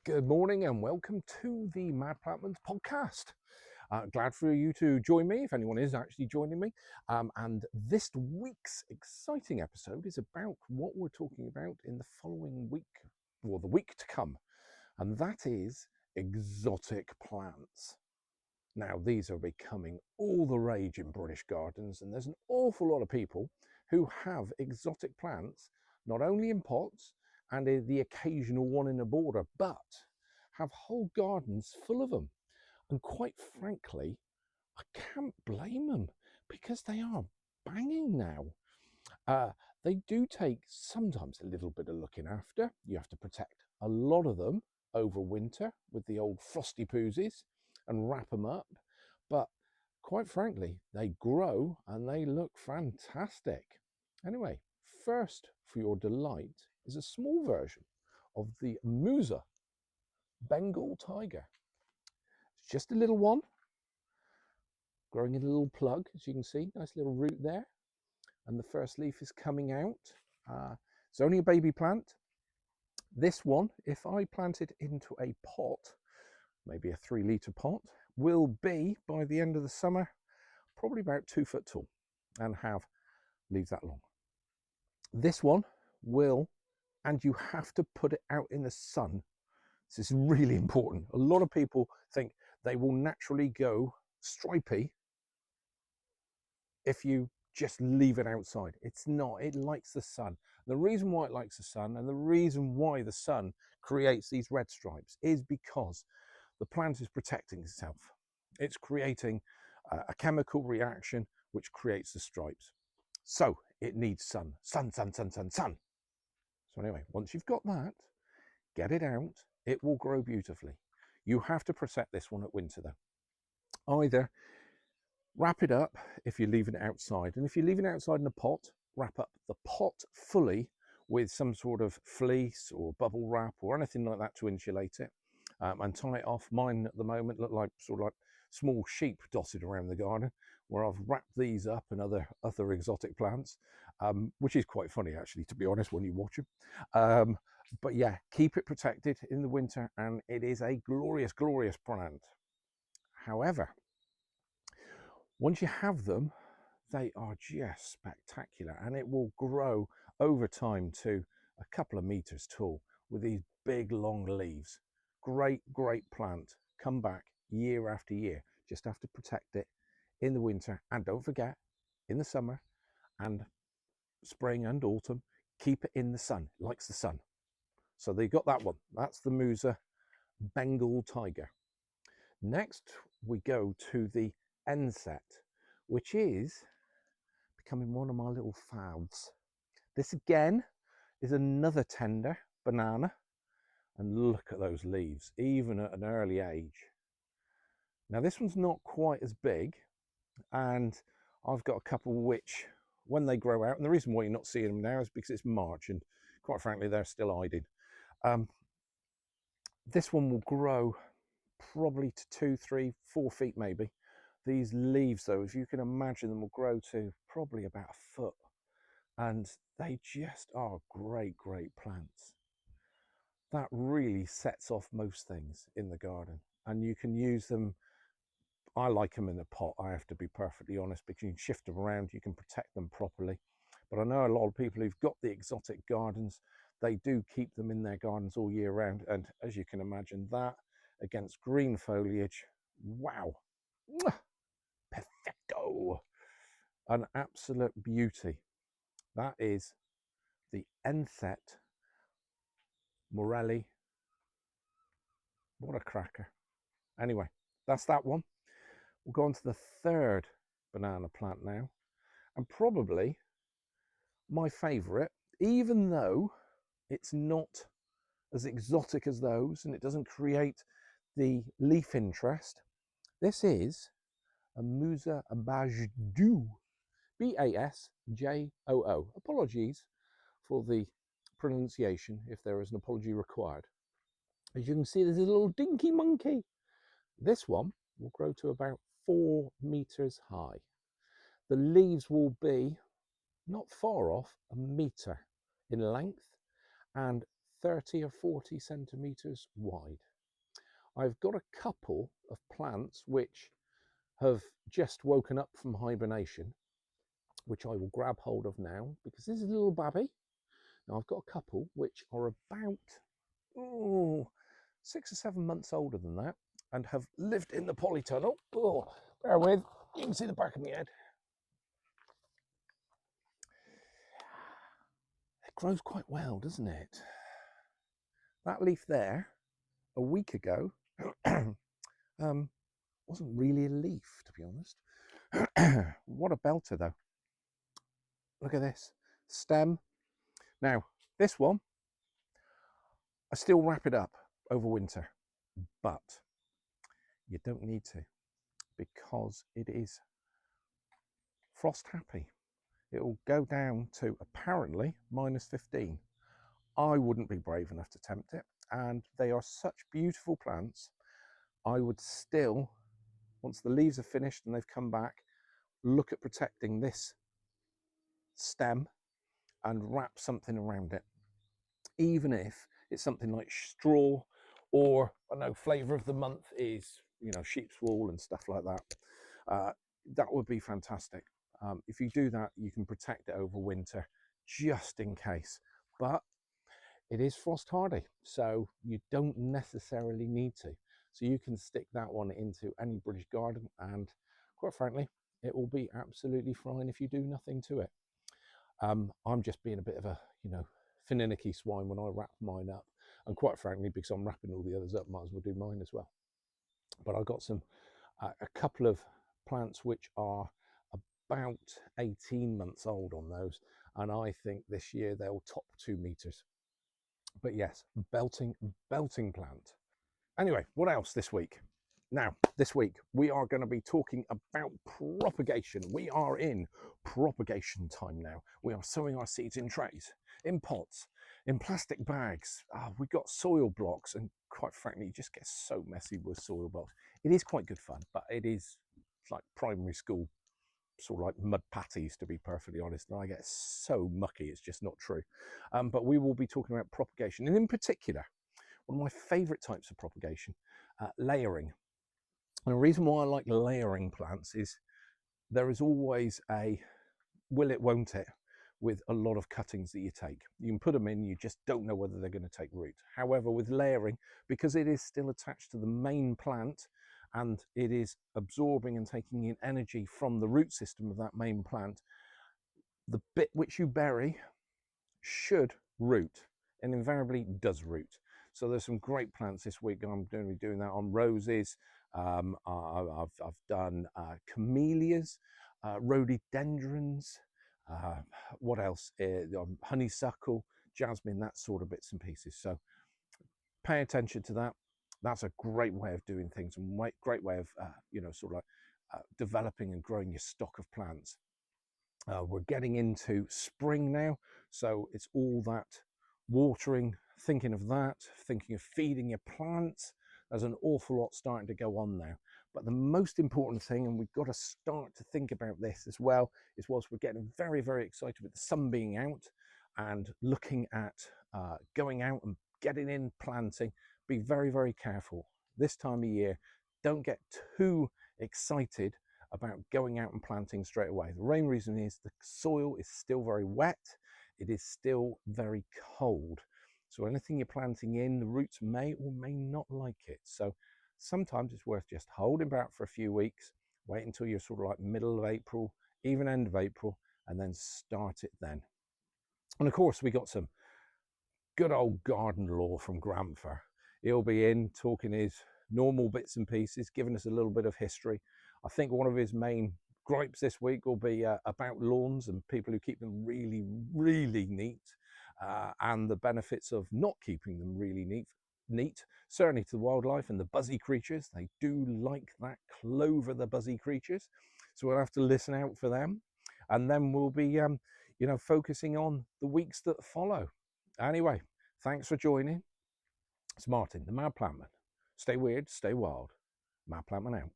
Good morning and welcome to the Mad Plantman's podcast. Glad for you to join me, if anyone is actually joining me. And this week's exciting episode is about what we're talking about in the following week, or the week to come, and that is exotic plants. Now, these are becoming all the rage in British gardens, and there's an awful lot of people who have exotic plants, not only in pots and the occasional one in a border, but have whole gardens full of them. And quite frankly, I can't blame them because they are banging now. They do take sometimes a little bit of looking after. You have to protect a lot of them over winter with the old frosty poozies and wrap them up. But quite frankly, they grow and they look fantastic. Anyway, first for your delight is a small version of the Musa Bengal Tiger. It's just a little one, growing in a little plug, as you can see, nice little root there. And the first leaf is coming out. It's only a baby plant. This one, if I plant it into a pot, maybe a 3-litre pot, will be, by the end of the summer, probably about 2 foot tall and have leaves that long. This one will, and you have to put it out in the sun. This is really important. A lot of people think they will naturally go stripy if you just leave it outside. It's not. It likes the sun. The reason why it likes the sun, and the reason why the sun creates these red stripes, is because the plant is protecting itself. It's creating a chemical reaction which creates the stripes. So it needs sun. Sun. So anyway, once you've got that, get it out. It will grow beautifully. You have to protect this one at winter though. Either wrap it up if you're leaving it outside, and if you're leaving it outside in a pot, wrap up the pot fully with some sort of fleece or bubble wrap or anything like that to insulate it, and tie it off. Mine at the moment look like sort of like small sheep dotted around the garden, where I've wrapped these up and other exotic plants, which is quite funny actually, to be honest, when you watch them. But yeah, keep it protected in the winter, and it is a glorious plant. However, once you have them, they are just spectacular, and it will grow over time to a couple of meters tall with these big long leaves. Great plant. Come back year after year. Just have to protect it in the winter, and don't forget, in the summer and spring and autumn, keep it in the sun. It likes the sun. So they got that one. That's the Musa Bengal Tiger. Next, we go to the Ensete, which is becoming one of my little faves. This again is another tender banana, and look at those leaves, even at an early age. Now this one's not quite as big, and I've got a couple which, when they grow out, and the reason why you're not seeing them now is because it's March, and quite frankly they're still hiding. This one will grow probably to 2, 3, 4 feet maybe. These leaves though, if you can imagine them, will grow to probably about a foot, and they just are great plants. That really sets off most things in the garden, and you can use them. I like them in a pot, I have to be perfectly honest, because you can shift them around, you can protect them properly. But I know a lot of people who've got the exotic gardens, they do keep them in their gardens all year round, and as you can imagine, that against green foliage, wow, perfecto, an absolute beauty. That is the Ensete Maurelii. What a cracker. Anyway, that's that one. We'll go on to the third banana plant now, and probably my favourite, even though it's not as exotic as those and it doesn't create the leaf interest. This is a Musa Basjoo, Basjoo. Apologies for the pronunciation if there is an apology required. As you can see, there's a little dinky monkey. This one will grow to about 4 meters high. The leaves will be not far off a meter in length and 30 or 40 centimeters wide. I've got a couple of plants which have just woken up from hibernation, which I will grab hold of now because this is a little babby. Now I've got a couple which are about 6 or 7 months older than that and have lived in the polytunnel. Oh, bear with, you can see the back of my head. It grows quite well, doesn't it? That leaf there, a week ago, wasn't really a leaf, to be honest. What a belter, though. Look at this stem. Now, this one, I still wrap it up over winter, but you don't need to because it is frost happy. It will go down to apparently -15. I wouldn't be brave enough to tempt it, and they are such beautiful plants. I would still, once the leaves are finished and they've come back, look at protecting this stem and wrap something around it, even if it's something like straw, or I know flavour of the month is, you know, sheep's wool and stuff like that. That would be fantastic. If you do that, you can protect it over winter just in case. But it is frost hardy, so you don't necessarily need to. So you can stick that one into any British garden, and quite frankly, it will be absolutely fine if you do nothing to it. I'm just being a bit of a, you know, finicky swine when I wrap mine up, and quite frankly, because I'm wrapping all the others up, might as well do mine as well. But I've got some a couple of plants which are about 18 months old on those, and I think this year they'll top 2 meters. But yes, belting plant. Anyway, what else this week? Now, this week we are going to be talking about propagation. We are in propagation time now. We are sowing our seeds in trays, in pots, in plastic bags. We've got soil blocks, and quite frankly, it just gets so messy with soil blocks. It is quite good fun, but it is like primary school, sort of like mud patties, to be perfectly honest, and I get so mucky, it's just not true. But we will be talking about propagation, and in particular, one of my favourite types of propagation, layering. And the reason why I like layering plants is there is always a will it, won't it, with a lot of cuttings that you take. You can put them in, you just don't know whether they're going to take root. However, with layering, because it is still attached to the main plant and it is absorbing and taking in energy from the root system of that main plant, the bit which you bury should root, and invariably does root. So there's some great plants this week. I'm going to be doing that on roses. I've done camellias, rhododendrons, what else? Honeysuckle, jasmine, that sort of bits and pieces. So pay attention to that. That's a great way of doing things, and great way of you know, sort of like developing and growing your stock of plants. We're getting into spring now, so it's all that watering, thinking of that, thinking of feeding your plants. There's an awful lot starting to go on now. But the most important thing, and we've got to start to think about this as well, is whilst we're getting very, very excited with the sun being out and looking at going out and getting in planting, be very, very careful. This time of year, don't get too excited about going out and planting straight away. The main reason is the soil is still very wet. It is still very cold. So anything you're planting in, the roots may or may not like it. So sometimes it's worth just holding back for a few weeks, wait until you're sort of like middle of April, even end of April, and then start it then. And of course, we got some good old garden law from Granfer. He'll be in talking his normal bits and pieces, giving us a little bit of history. I think one of his main gripes this week will be about lawns and people who keep them really, really neat, and the benefits of not keeping them really neat, certainly to the wildlife and the buzzy creatures. They do like that clover, the buzzy creatures. So we'll have to listen out for them. And then we'll be, you know, focusing on the weeks that follow. Anyway, thanks for joining. It's Martin, the Mad Plantman. Stay weird, stay wild. Mad Plantman out.